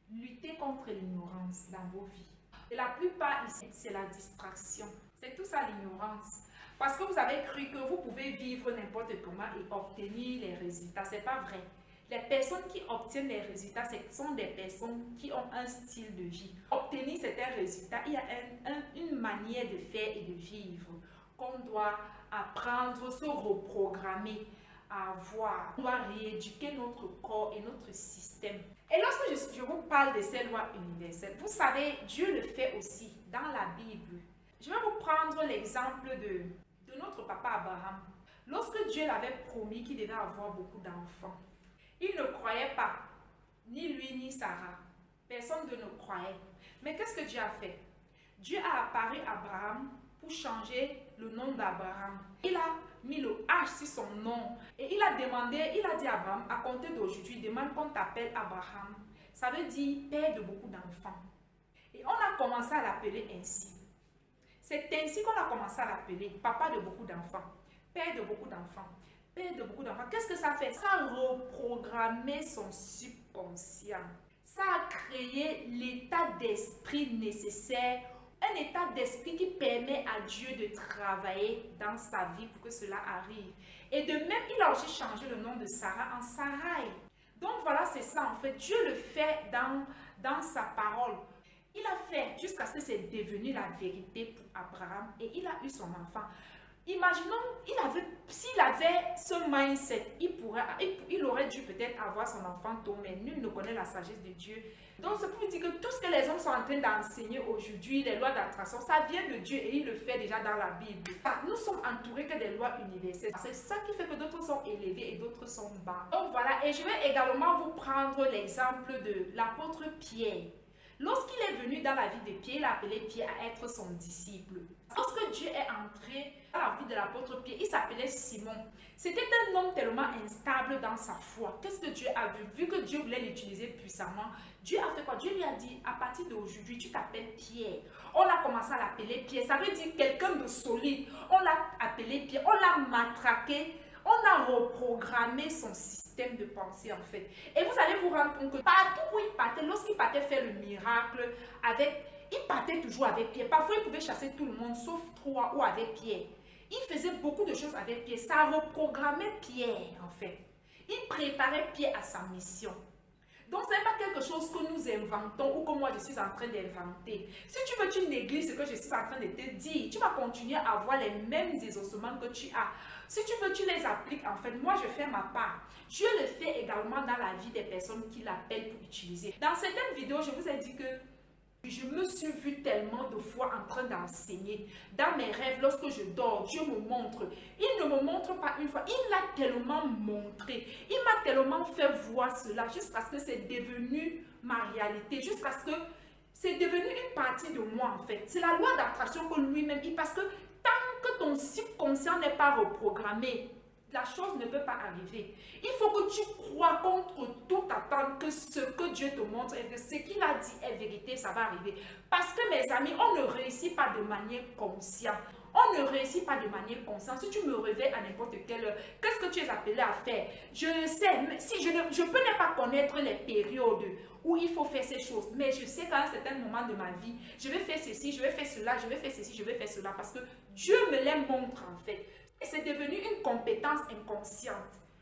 Luttez contre l'ignorance dans vos vies. Et la plupart ici, c'est la distraction. C'est tout ça l'ignorance. Parce que vous avez cru que vous pouvez vivre n'importe comment et obtenir les résultats. Ce n'est pas vrai. Les personnes qui obtiennent les résultats, ce sont des personnes qui ont un style de vie. Obtenir certains résultats, il y a une manière de faire et de vivre qu'on doit apprendre, se reprogrammer, à avoir. On doit rééduquer notre corps et notre système. Et lorsque je vous parle de ces lois universelles, vous savez, Dieu le fait aussi dans la Bible. Je vais vous prendre l'exemple de notre papa Abraham. Lorsque Dieu l'avait promis qu'il devait avoir beaucoup d'enfants, il ne croyait pas, ni lui ni Sarah. Personne ne croyait. Mais qu'est-ce que Dieu a fait? Dieu a apparu à Abraham pour changer le nom d'Abraham. Il a mis le H sur son nom et il a dit à Abraham, à compter d'aujourd'hui, demande qu'on t'appelle Abraham. Ça veut dire père de beaucoup d'enfants. Et on a commencé à l'appeler ainsi. C'est ainsi qu'on a commencé à l'appeler papa de beaucoup d'enfants, père de beaucoup d'enfants, père de beaucoup d'enfants. Qu'est-ce que ça fait? Ça a reprogrammé son subconscient. Ça a créé l'état d'esprit nécessaire, un état d'esprit qui permet à Dieu de travailler dans sa vie pour que cela arrive. Et de même, il a aussi changé le nom de Sarah en Sarai. Donc voilà, c'est ça en fait. Dieu le fait dans sa parole. Il a fait jusqu'à ce que c'est devenu la vérité pour Abraham et il a eu son enfant. Imaginons, s'il avait ce mindset, il aurait dû peut-être avoir son enfant tôt, mais nul ne connaît la sagesse de Dieu. Donc c'est pour vous dire que tout ce que les hommes sont en train d'enseigner aujourd'hui, les lois d'attraction, ça vient de Dieu et il le fait déjà dans la Bible. Nous sommes entourés que des lois universelles. C'est ça qui fait que d'autres sont élevés et d'autres sont bas. Donc voilà, et je vais également vous prendre l'exemple de l'apôtre Pierre. Lorsqu'il est venu dans la vie de Pierre, il a appelé Pierre à être son disciple. Lorsque Dieu est entré dans la vie de l'apôtre Pierre, il s'appelait Simon. C'était un homme tellement instable dans sa foi. Qu'est-ce que Dieu a vu? Vu que Dieu voulait l'utiliser puissamment, Dieu a fait quoi? Dieu lui a dit, à partir d'aujourd'hui, tu t'appelles Pierre. On a commencé à l'appeler Pierre. Ça veut dire quelqu'un de solide. On l'a appelé Pierre. On l'a matraqué. On a reprogrammé son système de pensée en fait. Et vous allez vous rendre compte que partout où il partait, lorsqu'il partait faire le miracle, il partait toujours avec Pierre. Parfois, il pouvait chasser tout le monde, sauf trois ou avec Pierre. Il faisait beaucoup de choses avec Pierre. Ça reprogrammait Pierre en fait. Il préparait Pierre à sa mission. Donc, ce n'est pas quelque chose que nous inventons ou que moi je suis en train d'inventer. Si tu veux, tu négliges ce que je suis en train de te dire. Tu vas continuer à avoir les mêmes exaucements que tu as. Si tu veux, tu les appliques en fait. Moi, je fais ma part. Dieu le fait également dans la vie des personnes qui l'appellent pour utiliser. Dans certaines vidéos, je vous ai dit que je me suis vue tellement de fois en train d'enseigner. Dans mes rêves, lorsque je dors, Dieu me montre. Il ne me montre pas une fois, il l'a tellement montré. Il m'a tellement fait voir cela jusqu'à ce que c'est devenu ma réalité. Jusqu'à ce que c'est devenu une partie de moi en fait. C'est la loi d'attraction que lui-même, parce que tant que ton subconscient n'est pas reprogrammé, la chose ne peut pas arriver. Il faut que tu crois contre toute attente que ce que Dieu te montre et que ce qu'il a dit est vérité, ça va arriver. Parce que mes amis, on ne réussit pas de manière consciente. On on ne réussit pas de manière consciente. Si tu me réveilles à n'importe quelle heure, qu'est-ce que tu es appelé à faire? Je sais, si je peux ne pas connaître les périodes où il faut faire ces choses, mais je sais qu'à un certain moment de ma vie, je vais faire ceci, je vais faire cela, je vais faire ceci, je vais faire cela, parce que Dieu me les montre en fait. Et c'est devenu une compétence inconsciente.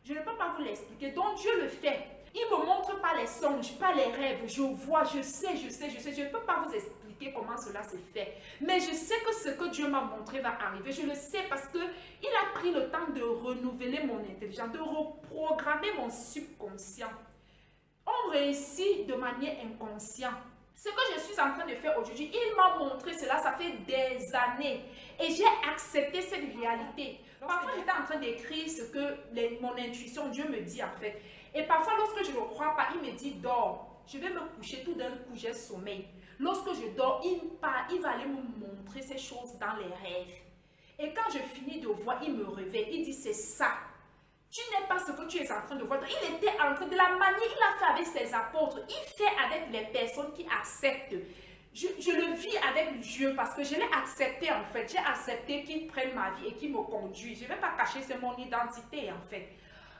Je ne peux pas vous l'expliquer, donc Dieu le fait. Il ne me montre pas les songes, pas les rêves, je vois, je sais, je ne peux pas vous expliquer comment cela se fait. Mais je sais que ce que Dieu m'a montré va arriver, je le sais parce qu'il a pris le temps de renouveler mon intelligence, de reprogrammer mon subconscient. On réussit de manière inconsciente. Ce que je suis en train de faire aujourd'hui, il m'a montré cela, ça fait des années. Et j'ai accepté cette réalité. Parfois, j'étais en train d'écrire ce que mon intuition, Dieu me dit en fait. Et parfois, lorsque je ne crois pas, il me dit dors. Je vais me coucher, tout d'un coup, j'ai sommeil. Lorsque je dors, il va aller me montrer ces choses dans les rêves. Et quand je finis de voir, il me réveille. Il dit c'est ça. Tu n'es pas ce que tu es en train de voir. Il était en train de la manière, il a fait avec ses apôtres. Il fait avec les personnes qui acceptent. Je le vis avec Dieu parce que je l'ai accepté en fait. J'ai accepté qu'il prenne ma vie et qu'il me conduise. Je ne vais pas cacher, c'est mon identité en fait.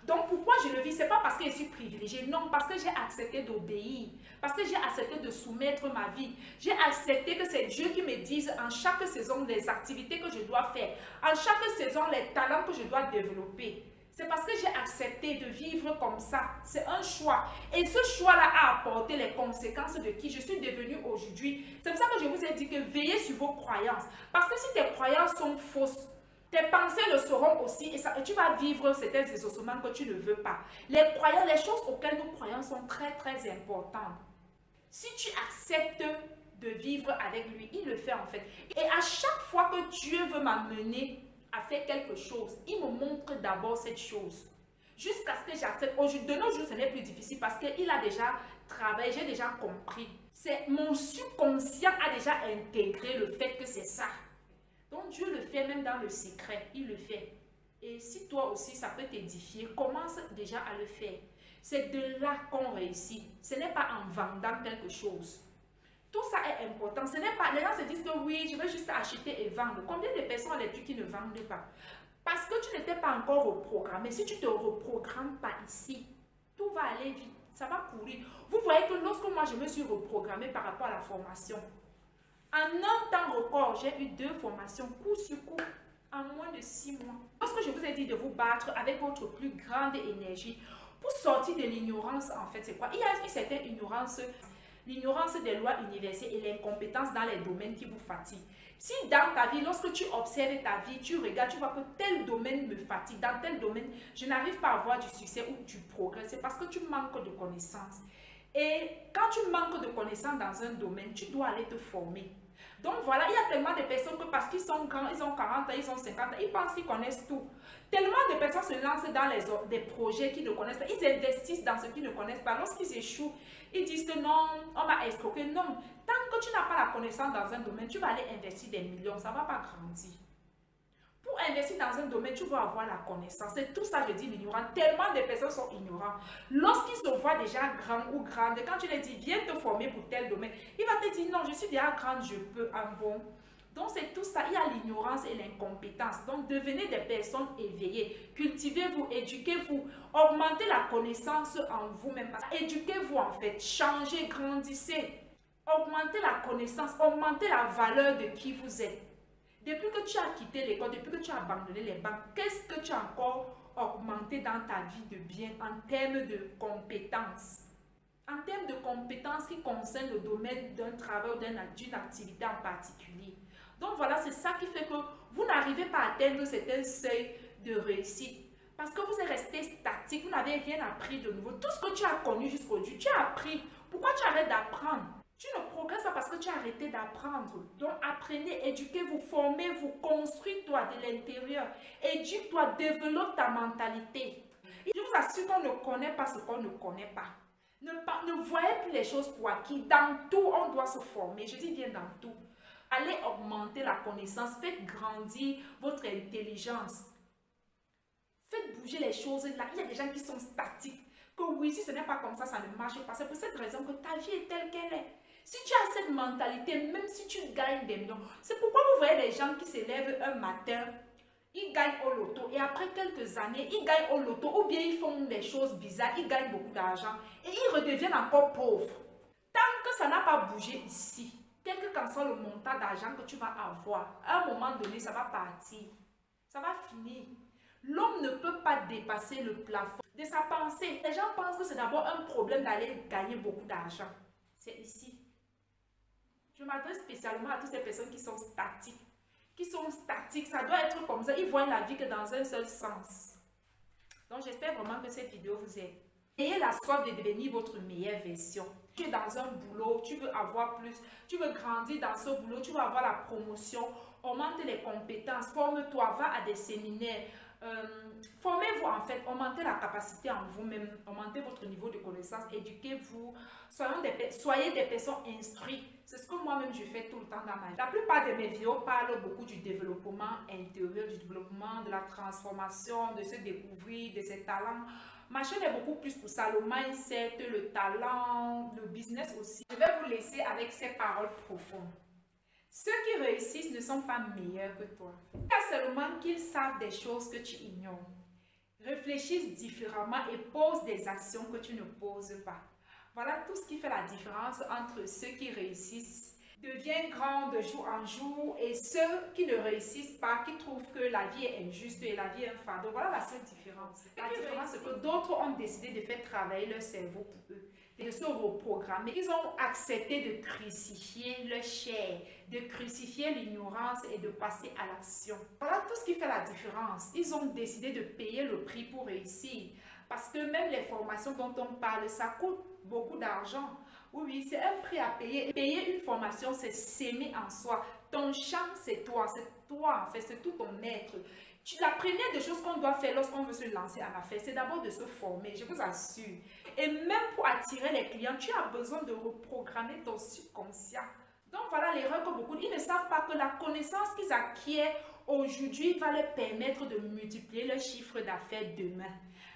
Donc pourquoi je le vis? Ce n'est pas parce que je suis privilégiée, non, parce que j'ai accepté d'obéir, parce que j'ai accepté de soumettre ma vie. J'ai accepté que c'est Dieu qui me dise en chaque saison les activités que je dois faire, en chaque saison les talents que je dois développer. C'est parce que j'ai accepté de vivre comme ça. C'est un choix. Et ce choix-là a apporté les conséquences de qui je suis devenue aujourd'hui. C'est pour ça que je vous ai dit que veillez sur vos croyances. Parce que si tes croyances sont fausses, tes pensées le seront aussi et tu vas vivre certains désossements que tu ne veux pas. Les croyances, les choses auxquelles nous croyons sont très très importantes. Si tu acceptes de vivre avec lui, il le fait en fait. Et à chaque fois que Dieu veut m'amener à faire quelque chose, il me montre d'abord cette chose. Jusqu'à ce que j'accepte. De nos jours, ce n'est plus difficile parce qu'il a déjà travaillé, j'ai déjà compris. Mon subconscient a déjà intégré le fait que c'est ça. Donc Dieu le fait même dans le secret, il le fait. Et si toi aussi ça peut t'édifier, commence déjà à le faire. C'est de là qu'on réussit. Ce n'est pas en vendant quelque chose. Tout ça est important. Ce n'est pas, les gens se disent que oui, je vais juste acheter et vendre. Combien de personnes ont des trucs qui ne vendent pas? Parce que tu n'étais pas encore reprogrammé. Si tu ne te reprogrammes pas ici, tout va aller vite. Ça va courir. Vous voyez que lorsque moi je me suis reprogrammée par rapport à la formation, en un temps record, j'ai eu 2 formations coup sur coup en moins de 6 mois. Lorsque je vous ai dit de vous battre avec votre plus grande énergie pour sortir de l'ignorance, en fait, c'est quoi? Il y a une certaine ignorance. L'ignorance des lois universelles et l'incompétence dans les domaines qui vous fatiguent. Si dans ta vie, lorsque tu observes ta vie, tu regardes, tu vois que tel domaine me fatigue, dans tel domaine, je n'arrive pas à avoir du succès ou du progrès, c'est parce que tu manques de connaissances. Et quand tu manques de connaissances dans un domaine, tu dois aller te former. Donc voilà, il y a tellement de personnes que parce qu'ils sont grands, ils ont 40 ans, ils ont 50 ans, ils pensent qu'ils connaissent tout. Tellement de personnes se lancent dans des projets qu'ils ne connaissent pas. Ils investissent dans ce qu'ils ne connaissent pas. Lorsqu'ils échouent, ils disent que non, on m'a escroqué. Non, tant que tu n'as pas la connaissance dans un domaine, tu vas aller investir des millions, ça ne va pas grandir. Pour investir dans un domaine, tu vas avoir la connaissance. C'est tout ça, je dis l'ignorant. Tellement de personnes sont ignorants. Lorsqu'ils se voient déjà grands ou grandes, quand tu leur dis, viens te former pour tel domaine, il va te dire, non, je suis déjà grande, je peux, un bon. Donc, c'est tout ça. Il y a l'ignorance et l'incompétence. Donc, devenez des personnes éveillées. Cultivez-vous, éduquez-vous, augmentez la connaissance en vous-même. Éduquez-vous, en fait. Changez, grandissez. Augmentez la connaissance, augmentez la valeur de qui vous êtes. Depuis que tu as quitté l'école, depuis que tu as abandonné les banques, qu'est-ce que tu as encore augmenté dans ta vie de bien en termes de compétences? En termes de compétences qui concernent le domaine d'un travail ou d'une activité en particulier. Donc voilà, c'est ça qui fait que vous n'arrivez pas à atteindre certains seuils de réussite. Parce que vous êtes resté statique, vous n'avez rien appris de nouveau. Tout ce que tu as connu jusqu'aujourd'hui, tu as appris. Pourquoi tu arrêtes d'apprendre? Tu ne progresses pas parce que tu as arrêté d'apprendre. Donc apprenez, éduquez-vous, formez-vous, construis-toi de l'intérieur. Éduque-toi, développe ta mentalité. Je vous assure qu'on ne connaît pas ce qu'on ne connaît pas. Ne voyez plus les choses pour acquis. Dans tout, on doit se former. Je dis bien dans tout. Allez augmenter la connaissance. Faites grandir votre intelligence. Faites bouger les choses. Là, il y a des gens qui sont statiques. Que oui, si ce n'est pas comme ça ne marche pas. C'est pour cette raison que ta vie est telle qu'elle est. Si tu as cette mentalité, même si tu gagnes des millions, c'est pourquoi vous voyez les gens qui se lèvent un matin, ils gagnent au loto et après quelques années, ils gagnent au loto ou bien ils font des choses bizarres, ils gagnent beaucoup d'argent et ils redeviennent encore pauvres. Tant que ça n'a pas bougé ici, quel que soit le montant d'argent que tu vas avoir, à un moment donné, ça va partir. Ça va finir. L'homme ne peut pas dépasser le plafond de sa pensée. Les gens pensent que c'est d'abord un problème d'aller gagner beaucoup d'argent. C'est ici. Je m'adresse spécialement à toutes ces personnes qui sont statiques. Ça doit être comme ça. Ils voient la vie que dans un seul sens. Donc j'espère vraiment que cette vidéo vous aide. Ayez la soif de devenir votre meilleure version. Tu es dans un boulot, tu veux avoir plus, tu veux grandir dans ce boulot, tu veux avoir la promotion, augmente les compétences, forme-toi, va à des séminaires. Formez-vous en fait, augmentez la capacité en vous-même, augmentez votre niveau de connaissance, éduquez-vous, soyez des personnes instruites. C'est ce que moi-même je fais tout le temps dans ma vie. La plupart de mes vidéos parlent beaucoup du développement intérieur, du développement, de la transformation, de se découvrir, de ses talents. Ma chaîne est beaucoup plus pour ça, le mindset, le talent, le business aussi. Je vais vous laisser avec ces paroles profondes. Ceux qui réussissent ne sont pas meilleurs que toi. C'est seulement qu'ils savent des choses que tu ignores. Réfléchissent différemment et posent des actions que tu ne poses pas. Voilà tout ce qui fait la différence entre ceux qui réussissent, deviennent grands de jour en jour, et ceux qui ne réussissent pas, qui trouvent que la vie est injuste et la vie est un fardeau. Voilà la seule différence. La différence, c'est que d'autres ont décidé de faire travailler leur cerveau pour eux, de se reprogrammer. Ils ont accepté de crucifier leur chair, de crucifier l'ignorance et de passer à l'action. Voilà tout ce qui fait la différence. Ils ont décidé de payer le prix pour réussir. Parce que même les formations dont on parle, ça coûte beaucoup d'argent. Oui, c'est un prix à payer. Payer une formation, c'est s'aimer en soi. Ton champ, c'est toi en fait, c'est tout ton être. La première des choses qu'on doit faire lorsqu'on veut se lancer en affaires, c'est d'abord de se former, je vous assure. Et même pour attirer les clients, tu as besoin de reprogrammer ton subconscient. Donc voilà l'erreur que beaucoup, ils ne savent pas que la connaissance qu'ils acquièrent aujourd'hui va leur permettre de multiplier leur chiffre d'affaires demain.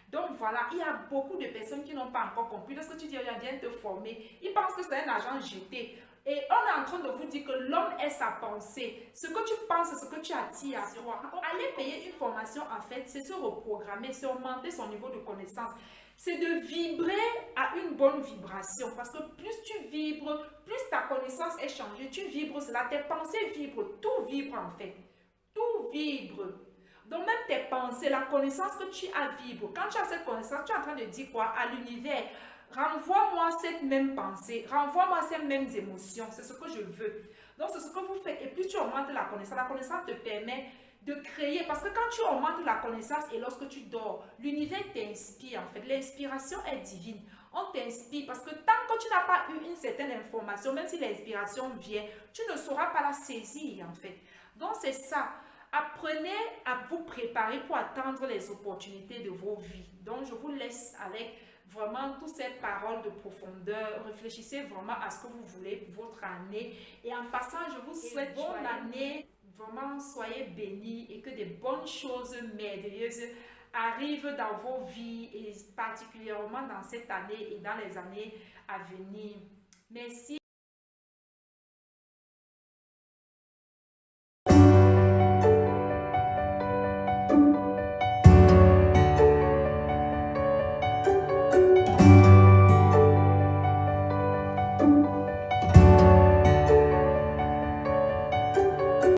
Donc voilà, il y a beaucoup de personnes qui n'ont pas encore compris. Lorsque tu dis, viens te former, ils pensent que c'est un argent jeté. Et on est en train de vous dire que l'homme est sa pensée. Ce que tu penses, c'est ce que tu attires à toi. Aller payer une formation, en fait, c'est se reprogrammer, c'est augmenter son niveau de connaissance. C'est de vibrer à une bonne vibration. Parce que plus tu vibres, plus ta connaissance est changée. Tu vibres cela, tes pensées vibrent, tout vibre en fait. Tout vibre. Donc même tes pensées, la connaissance que tu as vibre. Quand tu as cette connaissance, tu es en train de dire quoi à l'univers? Renvoie-moi cette même pensée, renvoie-moi ces mêmes émotions, c'est ce que je veux. Donc c'est ce que vous faites et plus tu augmentes la connaissance te permet de créer. Parce que quand tu augmentes la connaissance et lorsque tu dors, l'univers t'inspire en fait. L'inspiration est divine. On t'inspire parce que tant que tu n'as pas eu une certaine information, même si l'inspiration vient, tu ne sauras pas la saisir en fait. Donc c'est ça. Apprenez à vous préparer pour attendre les opportunités de vos vies. Donc je vous laisse avec vraiment toutes ces paroles de profondeur. Réfléchissez vraiment à ce que vous voulez pour votre année. Et en passant, je vous souhaite bonne année. Vraiment, soyez bénis et que des bonnes choses merveilleuses arrivent dans vos vies et particulièrement dans cette année et dans les années à venir. Merci.